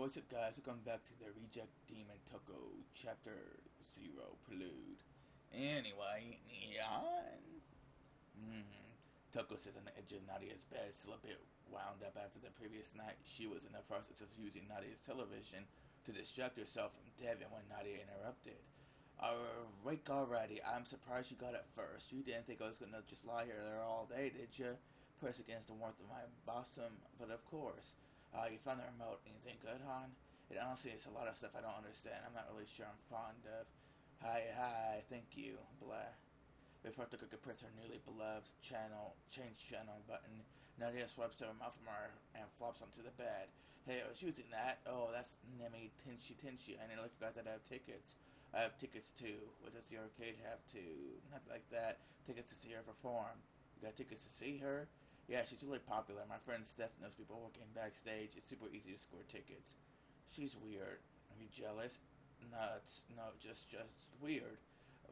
what's up, guys? Welcome back to the Reject Demon Toko Chapter 0 Prelude. Anyway, Toko sits on the edge of Nadia's bed, still a bit wound up after the previous night. She was in the process of using Nadia's television to distract herself from Devin when Nadia interrupted. Awake already. I'm surprised you got it first. You didn't think I was going to just lie here there all day, did you? Press against the warmth of my bosom, but of course. You found the remote. Anything good, hon? It honestly is a lot of stuff I don't understand. I'm not really sure I'm fond of. Hi, thank you, blah. Before Toko could press her newly beloved change channel button, Nadia swipes her mouth from her and flops onto the bed. Hey, I was using that. Oh, that's Nemi Tinchy. I nearly forgot that I have tickets. I have tickets too. What does the arcade have too? Not like that. Tickets to see her perform. You got tickets to see her? Yeah, she's really popular. My friend Steph knows people working backstage. It's super easy to score tickets. She's weird. Are you jealous? No, just weird.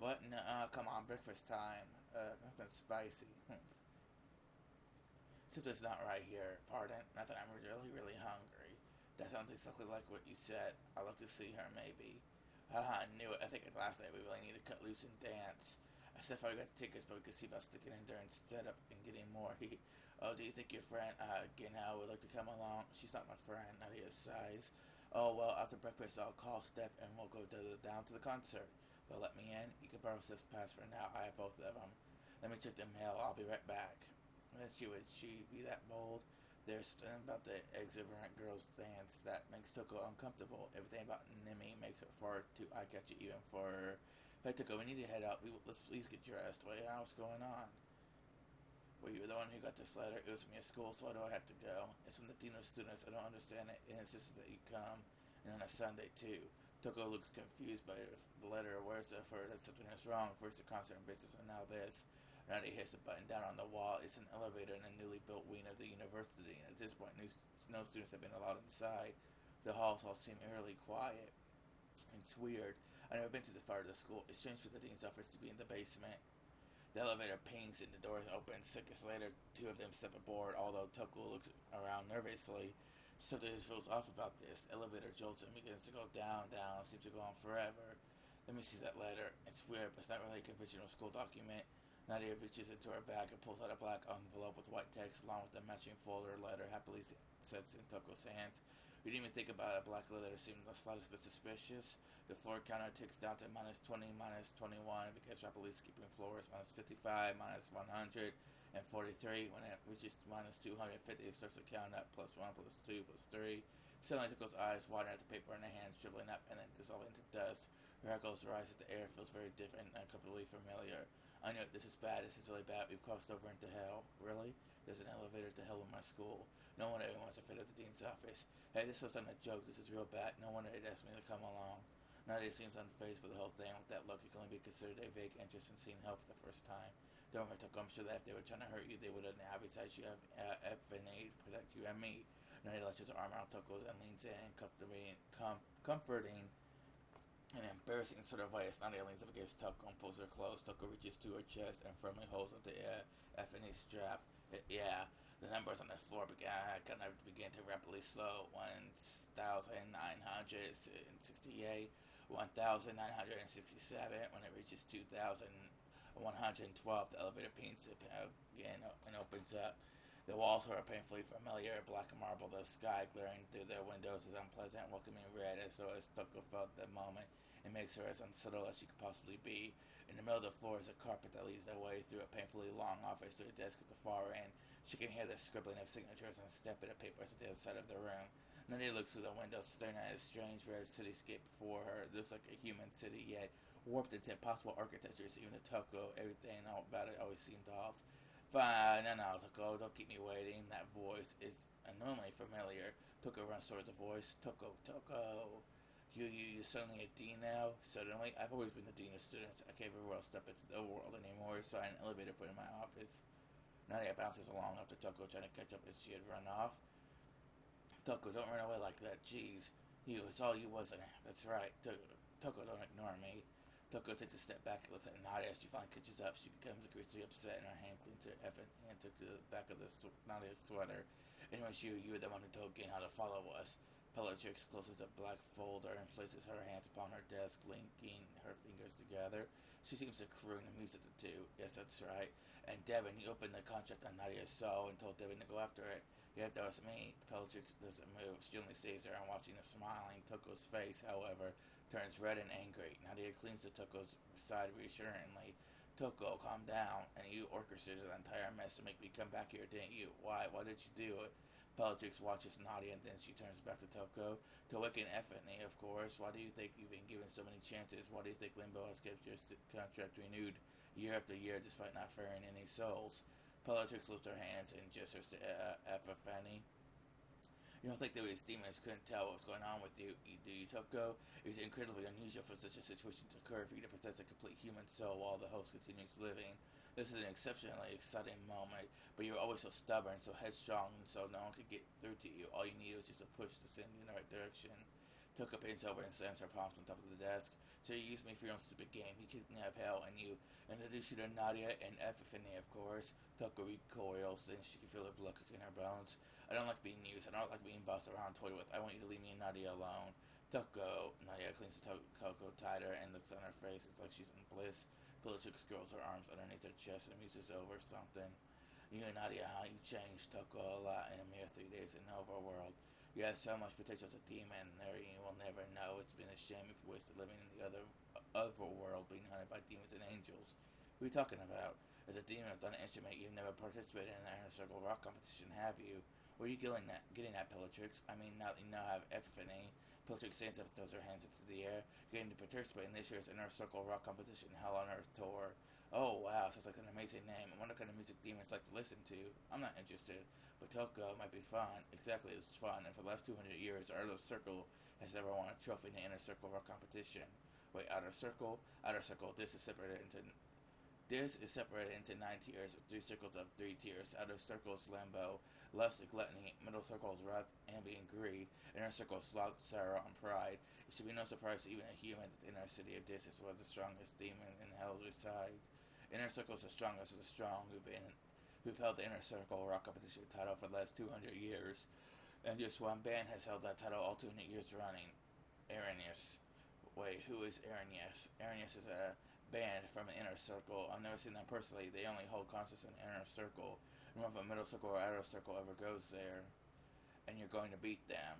What? No, come on, breakfast time. Nothing spicy. Something's not right here. Pardon? Nothing. I'm really hungry. That sounds exactly like what you said. I'd like to see her, maybe. Haha, I knew it. I think last night we really need to cut loose and dance. I said if I got the tickets, but we could see about sticking in there instead of and getting more. Oh, do you think your friend, Gina, would like to come along? She's not my friend, Nadia's size. Oh, well, after breakfast, I'll call Steph and we'll go down to the concert. They'll let me in. You can borrow Steph's pass for now. I have both of them. Let me check the mail. I'll be right back. Would she be that bold? There's something about the exuberant girl's dance that makes Toko uncomfortable. Everything about Nemi makes her far too eye-catchy even for her. Hey, Toko, we need to head out. Let's please get dressed. What's going on? Well, you were the one who got this letter. It was from your school, so why do I have to go? It's from the dean of students. I don't understand it. It insisted that you come. And on a Sunday, too. Toko looks confused by the letter. Where's it for that something is wrong? First the concert and business, and now this. Now he hits the button down on the wall. It's an elevator in a newly built wing of the university, and at this point, no students have been allowed inside. The halls all seem eerily quiet. It's weird. I've never been to this part of the school. It's strange for the dean's office to be in the basement. The elevator pings and the doors open. Seconds later, two of them step aboard, although Toko looks around nervously. Something feels off about this. The elevator jolts and begins to go down, seems to go on forever. Let me see that letter. It's weird, but it's not really a conventional school document. Nadia reaches into her bag and pulls out a black envelope with white text along with the matching folder letter happily sets in Toko's hands. We didn't even think about it. A black letter seemed the slightest bit suspicious. The floor counter ticks down to minus 20, minus 21 because rapidly skipping floors, minus 55, minus 100, and 43. When it reaches minus 250, it starts to count up, plus 1, plus 2, plus 3. Suddenly, Toko's eyes widen at the paper in her hands, dribbling up and then dissolving into dust. Her heart goes rise as the air feels very different and uncomfortably familiar. I know this is bad. This is really bad. We've crossed over into hell. Really? There's an elevator to hell in my school. No wonder everyone's afraid of the dean's office. Hey, this wasn't a joke. This is real bad. No wonder it asked me to come along. Nadia seems unfazed by the whole thing. With that look, it can only be considered a vague interest in seeing hell for the first time. Don't worry, Toko. I'm sure that if they were trying to hurt you, they would have now. Besides, you have FNA to protect you and me. Nadia lets her arm around Toko and leans in, comforting an embarrassing sort of way. Nadia leans up against Toko and pulls her close. Toko reaches to her chest and firmly holds onto the FNA strap. The numbers on the floor began to rapidly slow. 1,968, 1,967. When it reaches 2,112, the elevator pings again and opens up. The walls are painfully familiar, black marble. The sky glaring through their windows is unpleasant, welcoming red, as though as Toko felt that moment. It makes her as unsettled as she could possibly be. In the middle of the floor is a carpet that leads their way through a painfully long office to a desk at the far end. She can hear the scribbling of signatures and step of papers at the other side of the room. Nadia looks through the window, staring at a strange red cityscape before her. It looks like a human city, yet warped into impossible architectures. Even to Toko, everything about it always seemed off. Fine, no, Toko, don't keep me waiting. That voice is annoyingly familiar. Toko runs toward the voice. Toko. You're suddenly a dean now? Suddenly? I've always been the dean of students. I can't very well step into the world anymore, so I had an elevator put in my office. Nadia bounces along after Toko, trying to catch up as she had run off. Toko, don't run away like that. Jeez. It's all you, wasn't it? That's right. Toko, don't ignore me. Toko takes a step back and looks at Nadia. As she finally catches up, she becomes increasingly upset, and her hand clings to her effing hand took to the back of Nadia's sweater. Anyways, you were the one who told Gin how to follow us. Pellet Bellatrix closes a black folder and places her hands upon her desk, linking her fingers together. She seems to croon and muse at the two. Yes, that's right. And Devin, you opened the contract on Nadia's soul and told Devin to go after it. Yet that was me. Bellatrix doesn't move. She only stays there and watching the smiling. Toko's face, however, turns red and angry. Nadia clings to Toko's side reassuringly. Toko, calm down. And you orchestrated the entire mess to make me come back here, didn't you? Why? Why did you do it? Bellatrix watches Nadia and then she turns back to Toko. To awaken Effany, of course. Why do you think you've been given so many chances? Why do you think Limbo has kept your contract renewed year after year despite not ferrying any souls? Bellatrix lifts her hands and gestures to Epiphany. You don't think that these demons couldn't tell what was going on with you, do you, Toko? It is incredibly unusual for such a situation to occur for you to possess a complete human soul while the host continues living. This is an exceptionally exciting moment, but you're always so stubborn, so headstrong, and so no one could get through to you. All you need was just a push to send you in the right direction. Toko bends over and slams her palms on top of the desk. So you used me for your own stupid game. You kicked me out of hell, and you introduced you to Nadia and Epiphany, of course. Toko recoils, then she can feel her blood cooking in her bones. I don't like being used. I don't like being bossed around, toyed with. I want you to leave me and Nadia alone. Toko. Nadia clings to Toko tighter and looks on her face. It's like she's in bliss. Bellatrix curls her arms underneath her chest and muses over something. You and Nadia, how you changed Toko a lot in a mere 3 days in the overworld. You have so much potential as a demon, there you will never know. It's been a shame if you wasted living in the otherworld, being hunted by demons and angels. What are you talking about? As a demon with an instrument, you've never participated in an inner circle rock competition, have you? What are you getting at, Bellatrix? I mean, now that you now have Epiphany. Bellatrix stands up and throws her hands into the air, getting to participate in this year's inner circle rock competition, Hell on Earth tour. Oh, wow, sounds like an amazing name. I wonder what kind of music demons like to listen to. I'm not interested, but Toko might be fun. Exactly, it's fun, and for the last 200 years, our little circle has never won a trophy in the Inner Circle Rock competition. Wait, Outer Circle? Outer Circle, this is separated into 9 tiers, with 3 circles of 3 tiers. Outer Circle is Limbo, Lust and Gluttony, Middle Circle is Wrath, Envy, and Greed, Inner Circle is Sloth, Sorrow, and Pride. It should be no surprise to even a human that the inner city of Dis is where the strongest demon in hell resides. Inner Circles are strongest of the strong who've held the Inner Circle Rock Competition title for the last 200 years. And just one band has held that title all 200 years running. Arrhenius. Wait, who is Arrhenius? Arrhenius is a band from the Inner Circle. I've never seen them personally. They only hold concerts in the Inner Circle. And if a Middle Circle or Outer Circle ever goes there, and you're going to beat them,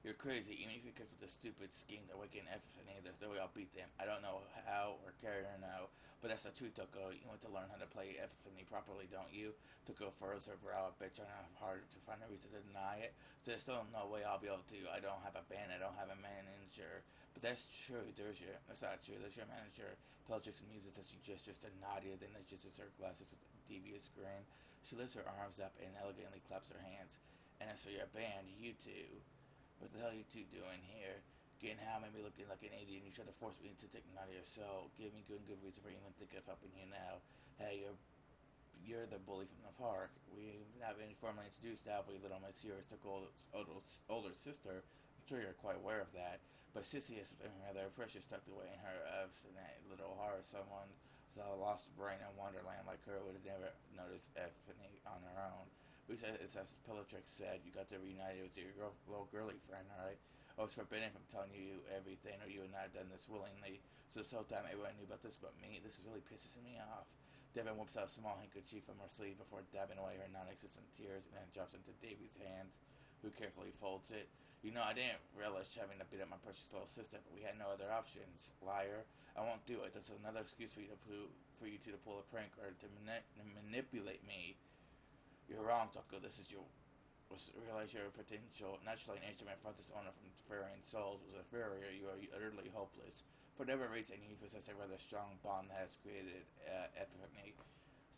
you're crazy. Even if you cook with a stupid scheme to awaken Epiphany, there's no way I'll beat them. I don't know how or care to know, but that's the truth, Toko. You want to learn how to play Epiphany properly, don't you? Toko furrows her brow a bit, trying hard to find a reason to deny it. So there's still no way I'll be able to. I don't have a band. I don't have a manager. But that's true. That's not true. There's your manager. Bellatrix muses as she gestures to Nadia, then adjusts her glasses with a devious grin. She lifts her arms up and elegantly claps her hands. And as for your band, you two, what the hell are you two doing here? Getting how made me looking like an idiot, and you try to force me to take Nadia's soul. Give me good reason for even thinking of helping you now. Hey, you're the bully from the park. We haven't been formally introduced, have we, little Miss here is Toko's older sister. I'm sure you're quite aware of that. But Sissy has something rather precious tucked away in her obstinate little heart. Someone with a lost brain in Wonderland like her would have never noticed Epiphany on her own. It's as Bellatrix said, you got to reunite with your little girly friend, alright? I was forbidden from telling you everything, or you would not have done this willingly. So this whole time everyone knew about this but me. This is really pissing me off. Devin whips out a small handkerchief from her sleeve before dabbing away her non-existent tears and then drops into Davy's hand, who carefully folds it. You know, I didn't relish having to beat up my precious little sister, but we had no other options. Liar. I won't do it. That's another excuse for you to pull a prank or to manipulate me. You're wrong, Toko. Realize your potential. Naturally, an instrument front this owner from ferrying souls was inferior. You are utterly hopeless. For whatever reason, you possess a rather strong bond that has created Epiphany.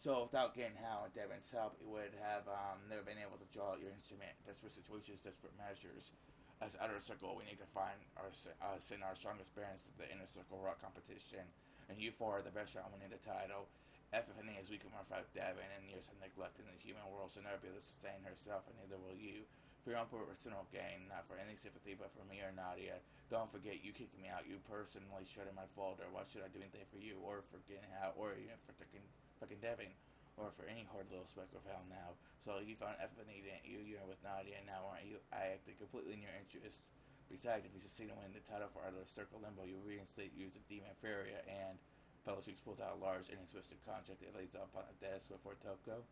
So, without getting Hal and Devin's help, it would have never been able to draw out your instrument. Desperate situations, desperate measures. As Outer Circle, we need to send our strongest bands to the Inner Circle Rock competition, and you four are the best shot winning the title. Epiphany is weak among Devin, and years of neglect in the human world shall never be able to sustain herself, and neither will you. For your own personal gain, not for any sympathy, but for me or Nadia. Don't forget, you kicked me out. You personally shredded my folder. Why should I do anything for you, or for getting out, or even for fucking Devin? or for any hard little speck of hell now. So you found Epiphany, didn't you? You're with Nadia now, aren't you? I acted completely in your interest. Besides, if you succeed in winning the title for Outer Circle Limbo, you'll reinstate you as a demon Feria, and Bellatrix pulls out a large and twisted contract that lays up on a desk before Toko.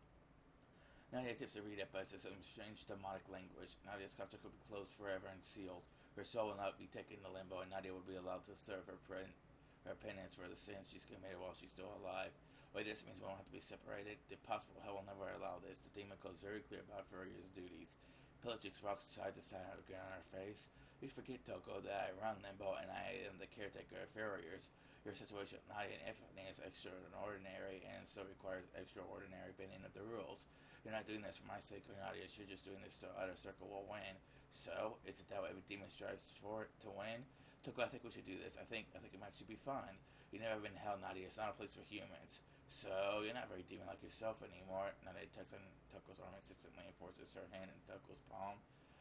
Nadia attempts to read it, but it's some strange demonic language. Nadia's contract will be closed forever and sealed. Her soul will not be taken to limbo, and Nadia will be allowed to serve her penance for the sins she's committed while she's still alive. Wait, this means we won't have to be separated. If possible, hell will never allow this. The demon code is very clear about Furia's duties. Bellatrix rocks side to side on the ground on her face. You forget, Toko, that I run Limbo and I am the caretaker of Furia's. Your situation with Nadia and Epiphany is extraordinary and so requires extraordinary bending of the rules. You're not doing this for my sake or Nadia's. You're just doing this so Outer Circle will win. So, is it that way every demon strives for it to win? Toko, I think we should do this. I think it might actually be fun. You've never been to hell, Nadia. It's not a place for humans. So, you're not very demon like yourself anymore. Nadia tucks on Toko's arm insistently and forces her hand in Toko's palm.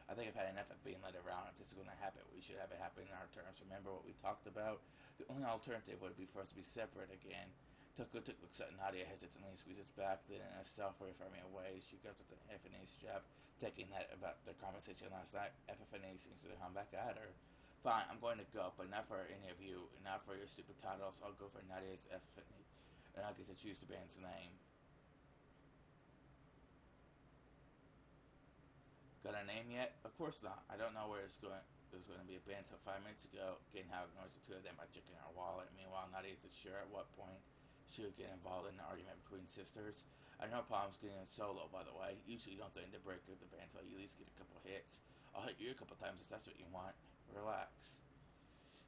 I think I've had enough of being led around. If this is going to happen, we should have it happen in our terms. Remember what we talked about? The only alternative would be for us to be separate again. Toko looks at Nadia hesitantly and squeezes back, then in a self-way from me away. She grabs at the Epiphany's strap, taking that about their conversation last night. Epiphany seems to come back at her. Fine, I'm going to go, but not for any of you, not for your stupid titles. I'll go for Nadia's Epiphany, and I'll get to choose the band's name. Got a name yet? Of course not. I don't know where it's going. It was going to be a band until 5 minutes ago. Getting how ignores the two of them by checking her wallet. Meanwhile, Nadia isn't sure at what point she would get involved in an argument between sisters. I have no problems getting a solo, by the way. Usually you don't threaten to break up the band until you at least get a couple hits. I'll hit you a couple times if that's what you want. Relax.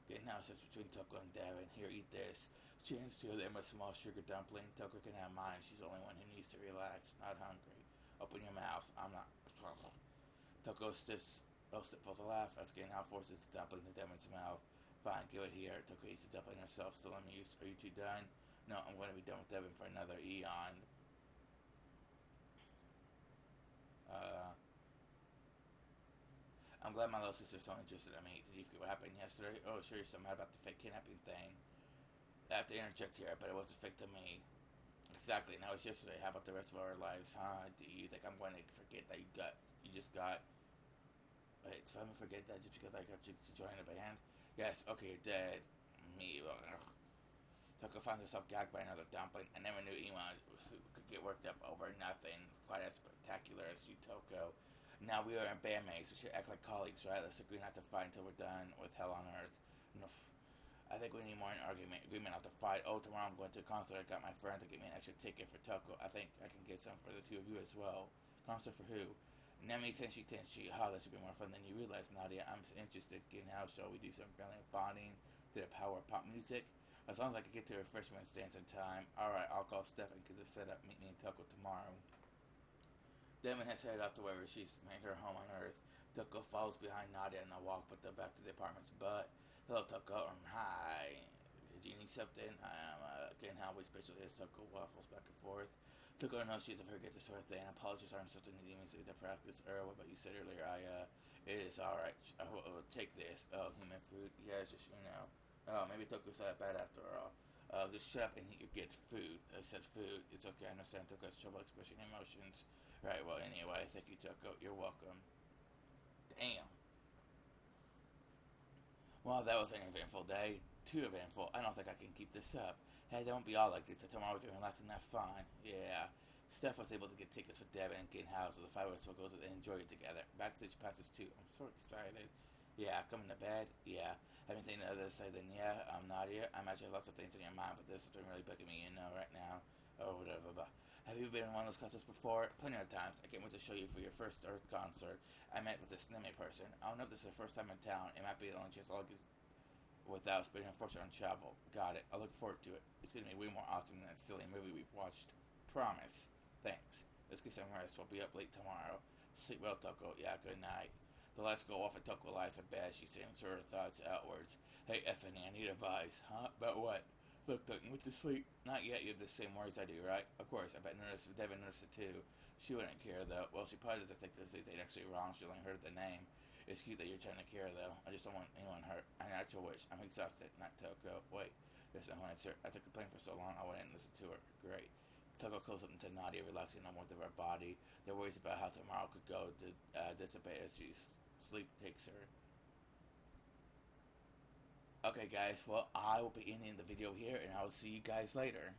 Getting now sits between Toko and Devin. Here, eat this. She hands two of them a small sugar dumpling. Toko can have mine. She's the only one who needs to relax, not hungry. Open your mouth. I'm not. Toko stifles a laugh as Gainhow forces the dumpling to Devin's mouth. Fine, give it here. Toko eats the dumpling herself, still amused. Are you two done? No, I'm going to be done with Devin for another eon. I'm glad my little sister's so interested in me. Did you forget what happened yesterday? Oh, sure, you're so mad about the fake kidnapping thing. I have to interject here, but it wasn't fake to me. Exactly, and that was yesterday. How about the rest of our lives, huh? Do you think I'm going to forget that you just got... Wait, so I'm going to forget that just because I got you to join the band? Yes, okay, you're dead. Me, Toko finds herself gagged by another dumpling. I never knew anyone who could get worked up over nothing quite as spectacular as you, Toko. Now we are in bandmates. We should act like colleagues, right? Let's agree not to fight until we're done with hell on earth. No, I think we need more an agreement not to fight. Oh, tomorrow I'm going to a concert. I got my friend to get me an extra ticket for Toko. I think I can get some for the two of you as well. Concert for who? Nemi Tenshi Tenshi. Oh, that should be more fun than you realize, Nadia. I'm interested in how shall we do some friendly bonding to the power of pop music? As long as I can get to a freshman dance in time. Alright, I'll call Stefan because it's set up. Meet me in Toko tomorrow. Devin has headed out to wherever she's made her home on Earth. Toko follows behind Nadia in the walk, but they're back to the apartment's butt. Hello, Toko. Hi. Did you need something? I'm getting Howard specialist. Toko waffles back and forth. Toko knows she's a very good sort of thing. Apologies, I'm something you didn't see the practice. What about you said earlier? It is alright. I will take this. Oh, human food? Yeah, it's just, Oh, maybe Toko's that bad after all. Just shut up and you get food. I said food. It's okay. I understand Toko has trouble expressing emotions. Right, well, anyway, thank you, Toko. You're welcome. Damn. Well, that was an eventful day. Too eventful. I don't think I can keep this up. Hey, don't be all like this. So tomorrow we can relax and have fun. Yeah. Steph was able to get tickets for Devin and Ken House, so the 5 of us will go to enjoy it together. Backstage passes too. I'm so excited. Yeah, coming to bed? Yeah. Anything other to say than yeah, I'm Nadia. I imagine lots of things in your mind, but this is really bugging me, right now. Or whatever, but... Have you been in one of those concerts before? Plenty of times. I can't wait to show you for your first Earth concert. I met with this Neme person. I don't know if this is the first time in town. It might be the only chance I'll get without spending a fortune on travel. Got it. I look forward to it. It's going to be way more awesome than that silly movie we've watched. Promise. Thanks. Let's get some rest. We'll be up late tomorrow. Sleep well, Toko. Yeah, good night. The lights go off and Toko lies in bed. She sends her thoughts outwards. Hey, Effany, I need advice. Huh? About what? Look, you went to sleep. Not yet. You have the same worries I do, right? Of course. I bet Devin noticed it too. She wouldn't care, though. Well, she probably doesn't think they're actually wrong. She only heard the name. It's cute that you're trying to care, though. I just don't want anyone hurt. I actually wish. I'm exhausted. Not Toko. Wait. There's no answer. I took a plane for so long I wouldn't listen to her. Great. Toko calls something to Nadia, relaxing on with her body. They're worries about how tomorrow could go to dissipate as sleep takes her. Okay, guys, well, I will be ending the video here, and I will see you guys later.